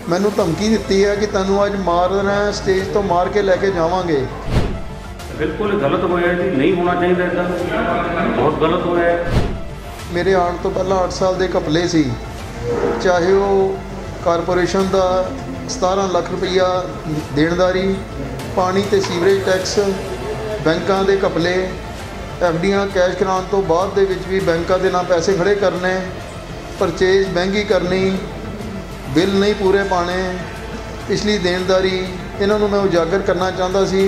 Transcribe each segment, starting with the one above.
ਮੈਨੂੰ ਧਮਕੀ ਦਿੱਤੀ है कि ਤੈਨੂੰ ਅੱਜ ਮਾਰਨਾ ਹੈ, ਸਟੇਜ ਤੋਂ ਮਾਰ ਕੇ ਲੈ ਕੇ ਜਾਵਾਂਗੇ। बिल्कुल गलत होया जी, नहीं होना चाहिए इदा, बहुत गलत होया। मेरे आने तो पहला 8 साल के घपले सी, चाहे वो कारपोरेशन का 17 लाख रुपया देणदारी, पानी ते सीवरेज टैक्स, बैंकों के घपले, एफडियां कैश कराने तो बाद दे विच भी बैंकों के नाम पैसे खड़े करने, परचेज महंगी करनी, बिल नहीं पूरे पाने, पिछली देणदारी, इन्हों मैं उजागर करना चाहता सी।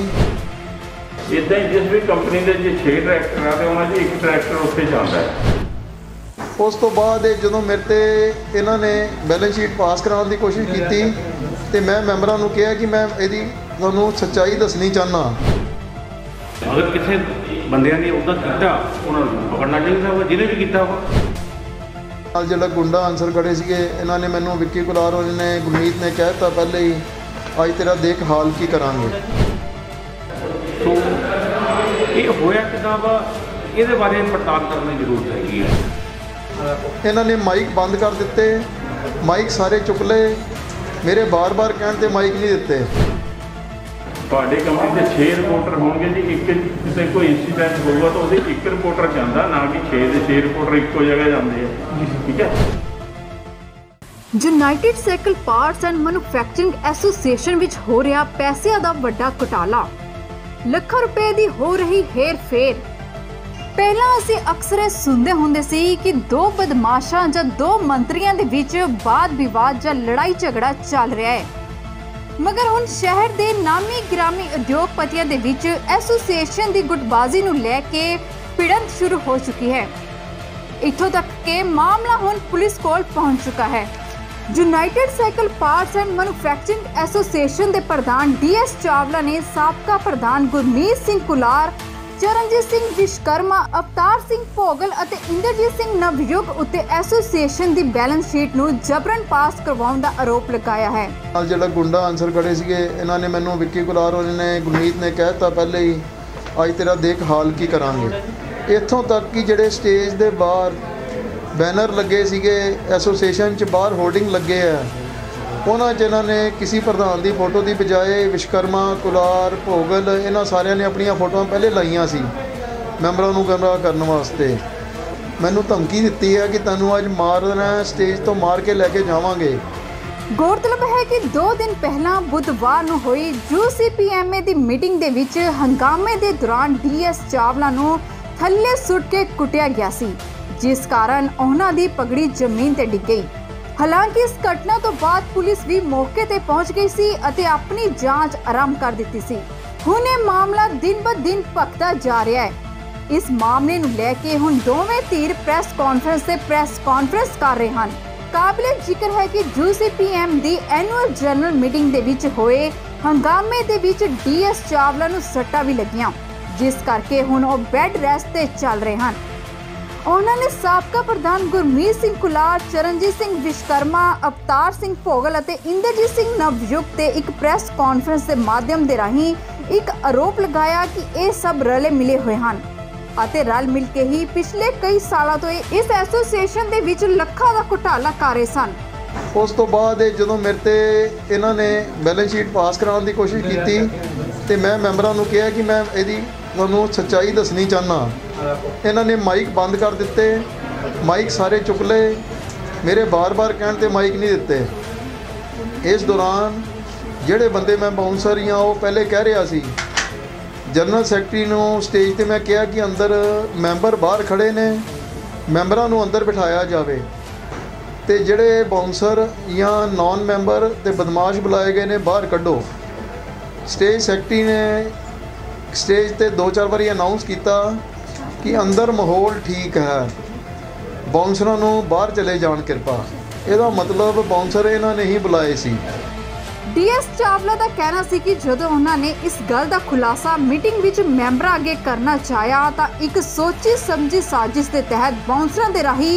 इदा ही जिस भी कंपनी के जो 6 ट्रैक्टर आ तो उन्होंने 1 ट्रैक्टर उत्थे जाता है। उस तो बाद जो मेरे ते इन्होंने बैलेंस शीट पास कराने की कोशिश की तो मैं मैंबरों को कहा कि मैं यदि तुहानूं सच्चाई दसनी चाहना। अगर किसी बंदियां ने उदा किया उन्होंने पकड़ना चाहिए वा, जिन्हें भी किया वा। जो गुंडा आंसर खड़े थे इन्होंने मैनू विक्की कुलार ने गुरमीत ने कहता पहले ही, अज तेरा देख हाल की करांगे। तो ये होया किदां वा, इहदे बारे पड़ताल करने की जरूरत हैगी। इन्होंने माइक बंद कर दिते, माइक सारे चुक ले, मेरे बार बार कहने ते माइक नहीं दिते। तुहाडी कंपनी के 6 रिपोर्टर होंगे जी, एक किसी कोई इंसीडेंट होगा तो उससे 1 रिपोर्टर जाता, ना कि 6 के 6 रिपोर्टर एको जगह जाते हैं, ठीक है। United cycle parts and manufacturing association विच हो रहा पैसों का वड्डा घोटाला, ਲੱਖਾਂ ਰੁਪਏ ਦੀ ਹੋ ਰਹੀ हेर फेर। ਪਹਿਲਾਂ ਅਸੀਂ ਅਕਸਰ ਇਹ ਸੁਣਦੇ ਹੁੰਦੇ ਸੀ ਕਿ ਦੋ ਬਦਮਾਸ਼ਾਂ ਜਾਂ ਦੋ ਮੰਤਰੀਆਂ ਦੇ ਵਿੱਚ ਵਾਦ ਵਿਵਾਦ ਜਾਂ ਲੜਾਈ ਝਗੜਾ ਚੱਲ ਰਿਹਾ ਹੈ, ਮਗਰ ਹੁਣ ਸ਼ਹਿਰ ਦੇ ਨਾਮੀ ਗ੍ਰਾਮੀ ਉਦਯੋਗਪਤੀਆਂ ਦੇ ਵਿੱਚ ਐਸੋਸੀਏਸ਼ਨ ਦੀ ਗੁੱਟਬਾਜ਼ੀ ਨੂੰ ਲੈ ਕੇ ਭਿੜੰਤ ਸ਼ੁਰੂ ਹੋ ਚੁੱਕੀ ਹੈ। ਇੱਥੋਂ ਤੱਕ ਕਿ ਮਾਮਲਾ ਹੁਣ ਪੁਲਿਸ ਕੋਲ ਪਹੁੰਚ ਚੁੱਕਾ ਹੈ। United cycle parts and manufacturing association के प्रधान DS चावला ने साबका प्रधान गुरमीत सिंह कुलार, चरणजीत सिंह विश्वकर्मा, अवतार सिंह भोगल और इंद्रजीत सिंह नवयुग उत्ते एसोसीएशन की बैलेंस शीट नूं जबरन पास करवाउण दा आरोप लगाया है। जो गुंडा आंसर खड़े थे इन्होंने मैनू विक्की कुलार ने गुरमीत ने कहता पहले ही, अज तेरा देख हाल की करांगे। इत्थों तक कि जिहड़े स्टेज के बाहर बैनर लगे सीगे एसोसीएशन च, बाहर होर्डिंग लगे है, उन्होंने इन्होंने किसी प्रधान की फोटो की बजाय विश्वकर्मा, कुलार, भोगल, इन्होंने सारिया ने अपन फोटो पहले लाइया सी मैंबरों को गुमराह करने वास्ते। मैनू धमकी दी है कि तैनूं अज मारना है, स्टेज तो मार के लैके जावांगे। गौरतलब है कि 2 दिन पहला बुधवार नूं होई UCPMA की मीटिंग दे विच हंगामे के दौरान DS चावला नूं थल्ले सुट के कुटिया गया सी, जिस कारण उन्हां दी पगड़ी जमीन ते डिग गई। हालांकि इस घटना तो बाद पुलिस भी मौके ते पहुंच गई सी अते अपनी जांच आरंभ कर दी सी। हुण यह मामला दिन ब दिन भखदा जा रहा है। इस मामले नूं लैके हुण दोवें धीर प्रेस कॉन्फ्रेंस कर रहे हैं। काबिले जिक्र है कि UCPM दी एनुअल जनरल मीटिंग दे विच होए हंगामे दे विच DS चावला नूं सट्टां भी लगियां, जिस करके हुण ओह बैड रेस्ट ते चल रहे हैं। उन्होंने साबका प्रधान गुरमीत सिंह कुलार, चरणजीत सिंह विश्वकर्मा, अवतार सिंह भोगल और इंद्रजीत सिंह नवयुग ते एक प्रेस कॉन्फ्रेंस के माध्यम के राही एक आरोप लगाया कि ये सब रले मिले हुए हैं और रल मिल के ही पिछले कई सालों तो इस एसोसीएशन के विच लखां दा घोटाला कर रहे सन। उस तो बाद जो मेरे ते इन्होंने बैलेंस शीट पास कराने की कोशिश की तो मैं मैंबरों को कहा कि मैं यदि तुहानूं सच्चाई दसनी चाहना। इन्होंने माइक बंद कर दिते, माइक सारे चुक ले, मेरे बार बार कहने ते माइक नहीं दिते। इस दौरान जिहड़े बंदे मैं बाउंसर हाँ वो पहले कह रहा सी, जनरल सैकटरी नूं स्टेज ते मैं कहा कि अंदर मैंबर बाहर खड़े ने, मैंबरों नूं अंदर बिठाया जाए, तो जिहड़े बाउंसर या नॉन मैंबर ते बदमाश बुलाए गए ने बाहर कढ़ो। स्टेज सैकटरी ने स्टेज ते 2-4 बारी अनाउंस किया कि अंदर माहौल ठीक है, बाउंसरां नूं बाहर चले जाण किरपा। ਇਹਦਾ मतलब बाउंसर इन्होंने ही बुलाए सी। DS चावला का कहना सी कि जदों उन्होंने इस गल का खुलासा मीटिंग विच मैंबरां अगे करना चाहया तो एक सोची समझी साजिश के तहत बाउंसरां दे राही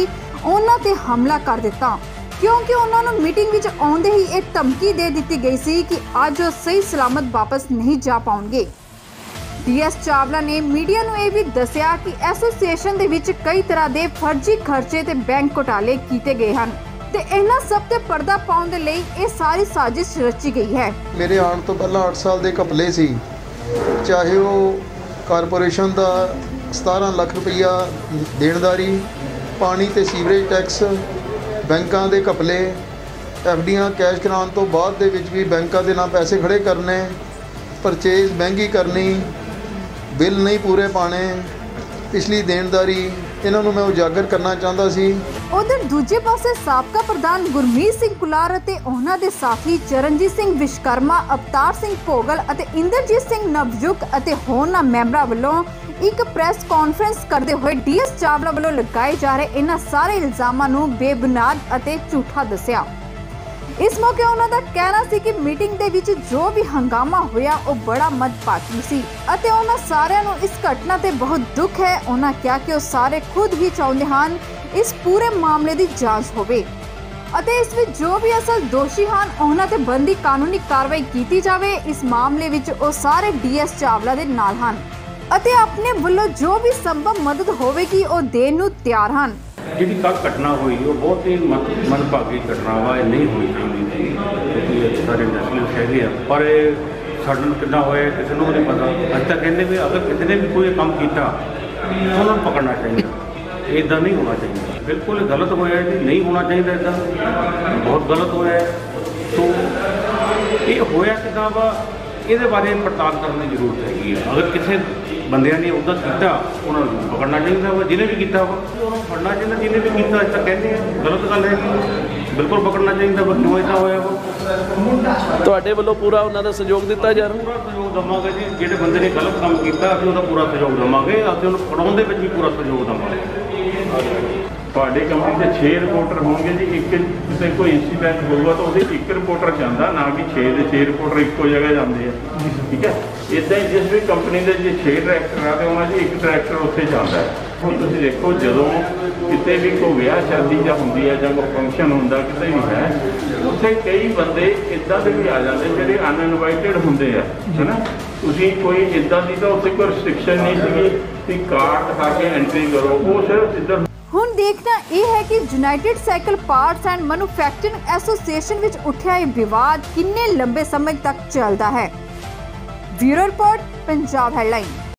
उन्हां ते हमला कर दिता, क्योंकि उन्होंने मीटिंग विच आउंदे ही एक धमकी दे दी गई सी कि अज वो सही सलामत वापस नहीं जा पाउणगे। DS चावला ने मीडिया नूं यह भी दस्सिया कि एसोसीएशन दे विच कई तरह के फर्जी खर्चे ते बैंक घोटाले किए गए हैं। ਤੇ ਇਹਨਾਂ ਸਭ ਤੇ ਪਰਦਾ ਪਾਉਣ ਦੇ ਲਈ ਇਹ ਸਾਰੀ ਸਾਜ਼ਿਸ਼ ਰਚੀ ਗਈ ਹੈ। ਮੇਰੇ ਆਉਣ ਤੋਂ ਪਹਿਲਾਂ 8 ਸਾਲ ਦੇ ਘਪਲੇ ਸੀ, ਚਾਹੇ ਉਹ ਕਾਰਪੋਰੇਸ਼ਨ ਦਾ 17 ਲੱਖ ਰੁਪਈਆ ਦੇਣਦਾਰੀ, ਪਾਣੀ ਤੇ ਸੀਵਰੇਜ ਟੈਕਸ, ਬੈਂਕਾਂ ਦੇ ਘਪਲੇ, ਐਫਡੀਆਂ ਕੈਸ਼ ਕਰਾਉਣ ਤੋਂ ਬਾਅਦ ਦੇ ਵਿੱਚ ਵੀ ਬੈਂਕਾਂ ਦੇ ਨਾਲ ਪੈਸੇ ਖੜੇ ਕਰਨੇ, ਪਰਚੇਜ਼ ਮਹਿੰਗੀ ਕਰਨੀ, ਬਿੱਲ ਨਹੀਂ ਪੂਰੇ ਪਾਣੇ, ਪਿਛਲੀ ਦੇਣਦਾਰੀ, ਇਹਨਾਂ ਨੂੰ ਮੈਂ ਉਜਾਗਰ ਕਰਨਾ ਚਾਹੁੰਦਾ ਸੀ। ਉਧਰ ਦੂਜੇ ਪਾਸੇ ਸਾਬਕਾ ਪ੍ਰਧਾਨ ਗੁਰਮੀਤ ਸਿੰਘ ਕੁਲਾਰ ਅਤੇ ਉਹਨਾਂ ਦੇ ਸਾਥੀ ਚਰਨਜੀਤ ਸਿੰਘ ਵਿਸ਼ਕਰਮਾ, ਅਵਤਾਰ ਸਿੰਘ ਭੋਗਲ ਅਤੇ ਇੰਦਰਜੀਤ ਸਿੰਘ ਨਵਯੁਗ ਅਤੇ ਹੋਰਨਾਂ ਮੈਂਬਰਾਂ ਵੱਲੋਂ ਇੱਕ ਪ੍ਰੈਸ ਕਾਨਫਰੰਸ ਕਰਦੇ ਹੋਏ ਡੀਐਸ ਚਾਵਲਾ ਵੱਲੋਂ ਲਗਾਏ ਜਾ ਰਹੇ ਇਹਨਾਂ ਸਾਰੇ ਇਲਜ਼ਾਮਾਂ ਨੂੰ ਬੇਬੁਨਿਆਦ ਅਤੇ ਝੂਠਾ ਦੱਸਿਆ। ਇਸ ਮੌਕੇ ਉਹਨਾਂ ਦਾ ਕਹਿਣਾ ਸੀ ਕਿ ਮੀਟਿੰਗ ਦੇ ਵਿੱਚ ਜੋ ਵੀ ਹੰਗਾਮਾ ਹੋਇਆ ਉਹ ਬੜਾ ਮੰਦਭਾਗੀ ਸੀ ਅਤੇ ਉਹਨਾਂ ਸਾਰਿਆਂ ਨੂੰ ਇਸ ਘਟਨਾ ਤੇ ਬਹੁਤ ਦੁੱਖ ਹੈ। ਉਹਨਾਂ ਕਿਹਾ ਕਿ ਉਹ ਸਾਰੇ ਖੁਦ ਹੀ ਚਾਹੁੰਦੇ ਹਨ ਇਸ ਪੂਰੇ ਮਾਮਲੇ ਦੀ ਜਾਂਚ ਹੋਵੇ ਅਤੇ ਇਸ ਵਿੱਚ ਜੋ ਵੀ ਅਸਲ ਦੋਸ਼ੀ ਹਨ ਉਹਨਾਂ ਤੇ ਬਣਦੀ ਕਾਨੂੰਨੀ ਕਾਰਵਾਈ ਕੀਤੀ ਜਾਵੇ। ਇਸ ਮਾਮਲੇ ਵਿੱਚ ਉਹ ਸਾਰੇ ਡੀਐਸ ਚਾਵਲਾ ਦੇ ਨਾਲ ਹਨ ਅਤੇ ਆਪਣੇ ਵੱਲੋਂ ਜੋ ਵੀ ਸੰਭਵ ਮਦਦ ਹੋਵੇਗੀ ਉਹ ਦੇਣ ਨੂੰ ਤਿਆਰ ਹਨ। ਜਿਹੜੀ ਕੱਲ੍ਹ ਘਟਨਾ ਹੋਈ ਉਹ ਬਹੁਤ ਹੀ ਮੰਦਭਾਗੀ ਘਟਨਾ ਵਾ, ਇਹ ਨਹੀਂ ਹੋਣੀ ਚਾਹੀਦੀ ਸੀ ਕਿਉਂਕਿ ਸਾਰੇ ਨੈਸ਼ਨਲ ਹੈਗੇ ਆ, ਪਰ ਇਹ ਸਾਡੇ ਨਾਲ ਕਿੱਦਾਂ ਹੋਇਆ ਕਿਸੇ ਨੂੰ ਨਹੀਂ ਪਤਾ। ਅੱਜ ਤੱਕ ਕਹਿੰਦੇ ਵੀ ਅਗਰ ਕਿਸੇ ਨੇ ਵੀ ਕੋਈ ਕੰਮ ਕੀਤਾ ਉਹਨਾਂ ਨੂੰ ਪਕੜਨਾ ਚਾਹੀਦਾ, ਇੱਦਾਂ ਨਹੀਂ ਹੋਣਾ ਚਾਹੀਦਾ। ਬਿਲਕੁਲ ਗਲਤ ਹੋਇਆ ਜੀ, ਨਹੀਂ ਹੋਣਾ ਚਾਹੀਦਾ, ਇੱਦਾਂ ਬਹੁਤ ਗਲਤ ਹੋਇਆ। ਸੋ ਇਹ ਹੋਇਆ ਕਿੱਦਾਂ ਵਾ, ਇਹਦੇ ਬਾਰੇ ਪੜਤਾਲ ਕਰਨ ਦੀ ਜ਼ਰੂਰਤ ਹੈਗੀ ਹੈ। ਅਗਰ ਕਿਸੇ ਬੰਦਿਆਂ ਨੇ ਉਹਦਾ ਕੀਤਾ ਉਹਨਾਂ ਨੂੰ ਪਕੜਨਾ ਚਾਹੀਦਾ ਵਾ, ਜਿਹਨੇ ਵੀ ਕੀਤਾ ਵਾ ਉਹਨੂੰ ਫੜਨਾ ਚਾਹੀਦਾ, ਜਿਹਨੇ ਵੀ ਕੀਤਾ। ਅੱਜ ਤੱਕ ਕਹਿੰਦੇ ਆ ਗਲਤ ਗੱਲ ਹੈ, ਬਿਲਕੁਲ ਪਕੜਨਾ ਚਾਹੀਦਾ ਵਾ। ਕਿਉਂ ਇੱਦਾਂ ਹੋਇਆ ਵਾ? ਤੁਹਾਡੇ ਵੱਲੋਂ ਪੂਰਾ ਉਹਨਾਂ ਦਾ ਸਹਿਯੋਗ ਦਿੱਤਾ ਜਾ ਰਿਹਾ? ਪੂਰਾ ਸਹਿਯੋਗ ਦੇਵਾਂਗੇ ਜੀ। ਜਿਹੜੇ ਬੰਦੇ ਨੇ ਗਲਤ ਕੰਮ ਕੀਤਾ ਅਸੀਂ ਉਹਦਾ ਪੂਰਾ ਸਹਿਯੋਗ ਦੇਵਾਂਗੇ, ਅਸੀਂ ਉਹਨੂੰ ਫੜਾਉਣ ਦੇ ਵਿੱਚ ਵੀ ਪੂਰਾ ਸਹਿਯੋਗ ਦੇਵਾਂਗੇ। ਤੁਹਾਡੇ ਕੰਪਨੀ ਦੇ 6 ਰਿਪੋਰਟਰ ਹੋਣਗੇ ਜੀ। ਇੱਕ ਕਿਤੇ ਕੋਈ ਇੰਸੀਡੈਂਟ ਹੋਊਗਾ ਤਾਂ ਉਹਦੇ ਇੱਕ ਰਿਪੋਰਟਰ ਜਾਂਦਾ, ਨਾ ਕਿ 6 ਦੇ 6 ਰਿਪੋਰਟਰ ਇੱਕੋ ਜਗ੍ਹਾ ਜਾਂਦੇ ਆ। ਠੀਕ ਹੈ, ਇੱਦਾਂ ਹੀ ਜਿਸ ਵੀ ਕੰਪਨੀ ਦੇ ਜੇ 6 ਡਾਇਰੈਕਟਰ ਆ ਤੇ ਉਹਨਾਂ 'ਚ ਇੱਕ ਡਾਇਰੈਕਟਰ ਉੱਥੇ ਜਾਂਦਾ ਹੈ। ਹੁਣ ਤੁਸੀਂ ਦੇਖੋ, ਜਦੋਂ ਕਿਤੇ ਵੀ ਕੋਈ ਵਿਆਹ ਸ਼ਾਦੀ ਜਾਂ ਹੁੰਦੀ ਹੈ ਜਾਂ ਕੋਈ ਫੰਕਸ਼ਨ ਹੁੰਦਾ ਕਿਤੇ ਵੀ ਹੈ, ਉੱਥੇ ਕਈ ਬੰਦੇ ਇੱਦਾਂ ਦੇ ਵੀ ਆ ਜਾਂਦੇ ਜਿਹੜੇ ਅਨਇਨਵਾਈਟਡ ਹੁੰਦੇ ਆ, ਹੈ ਨਾ। ਤੁਸੀਂ ਕੋਈ ਇੱਦਾਂ ਦੀ ਤਾਂ ਉੱਥੇ ਕੋਈ ਰਿਸਟ੍ਰਿਕਸ਼ਨ ਨਹੀਂ ਸੀਗੀ ਕਿ ਕਾਰਡ ਦਿਖਾ ਕੇ ਐਂਟਰੀ ਕਰੋ, ਉਹ ਸਿਰਫ ਇੱਧਰ। ਹੁਣ ਦੇਖਣਾ ਇਹ ਹੈ ਕਿ United cycle parts and manufacturing association ਵਿੱਚ ਉੱਠਿਆ ਇਹ ਵਿਵਾਦ ਕਿੰਨੇ ਲੰਬੇ ਸਮੇਂ ਤੱਕ ਚੱਲਦਾ ਹੈ। Bureau report, Punjab headline.